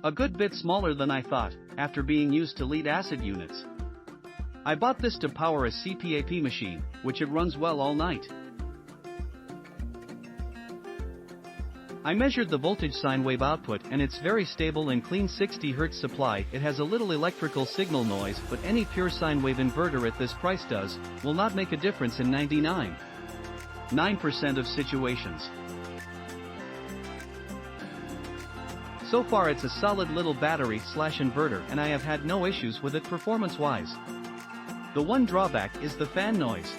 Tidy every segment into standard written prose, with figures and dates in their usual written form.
A good bit smaller than I thought, after being used to lead acid units. I bought this to power a CPAP machine, which it runs well all night. I measured the voltage sine wave output and it's very stable and clean 60 Hz supply. It has a little electrical signal noise, but any pure sine wave inverter at this price will not make a difference in 99.9% of situations. So far it's a solid little battery/inverter and I have had no issues with it performance-wise. The one drawback is the fan noise.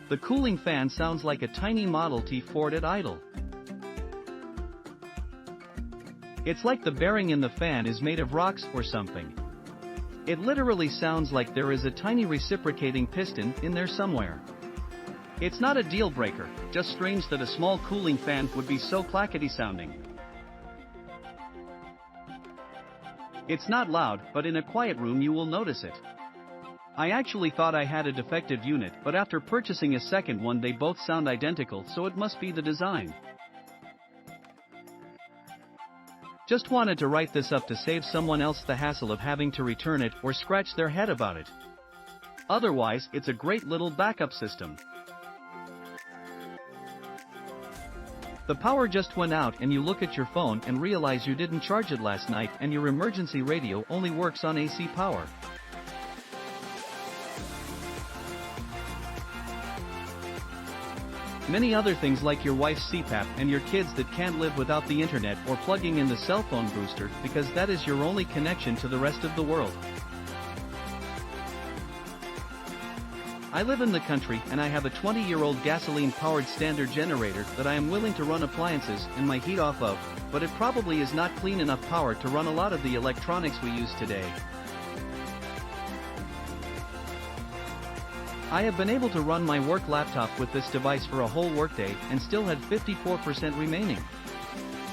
The cooling fan sounds like a tiny Model T Ford at idle. It's like the bearing in the fan is made of rocks or something. It literally sounds like there is a tiny reciprocating piston in there somewhere. It's not a deal breaker, just strange that a small cooling fan would be so clackety sounding. It's not loud, but in a quiet room you will notice it. I actually thought I had a defective unit, but after purchasing a second one they both sound identical, so it must be the design. Just wanted to write this up to save someone else the hassle of having to return it or scratch their head about it. Otherwise, it's a great little backup system. The power just went out and you look at your phone and realize you didn't charge it last night and your emergency radio only works on AC power. Many other things like your wife's CPAP and your kids that can't live without the internet or plugging in the cell phone booster because that is your only connection to the rest of the world. I live in the country and I have a 20-year-old gasoline-powered standard generator that I am willing to run appliances and my heat off of, but it probably is not clean enough power to run a lot of the electronics we use today. I have been able to run my work laptop with this device for a whole workday and still had 54% remaining.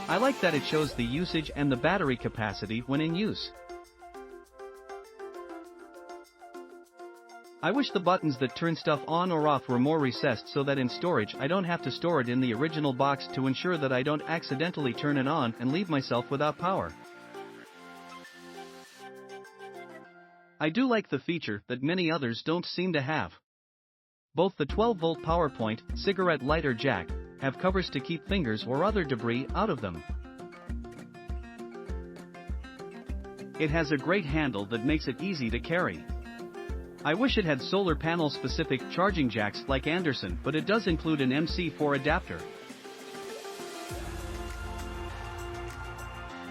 I like that it shows the usage and the battery capacity when in use. I wish the buttons that turn stuff on or off were more recessed so that in storage I don't have to store it in the original box to ensure that I don't accidentally turn it on and leave myself without power. I do like the feature that many others don't seem to have. Both the 12-volt PowerPoint, cigarette lighter jack, have covers to keep fingers or other debris out of them. It has a great handle that makes it easy to carry. I wish it had solar panel specific charging jacks like Anderson, but it does include an MC4 adapter.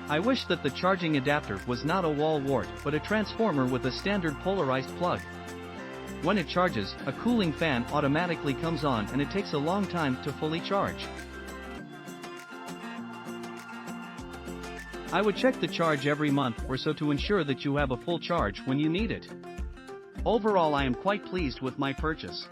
I wish that the charging adapter was not a wall wart but a transformer with a standard polarized plug. When it charges, a cooling fan automatically comes on and it takes a long time to fully charge. I would check the charge every month or so to ensure that you have a full charge when you need it. Overall, I am quite pleased with my purchase.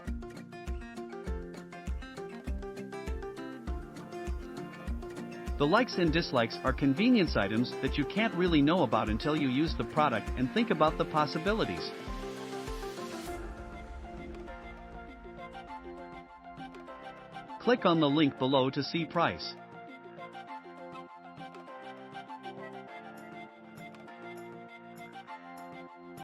The likes and dislikes are convenience items that you can't really know about until you use the product and think about the possibilities. Click on the link below to see price.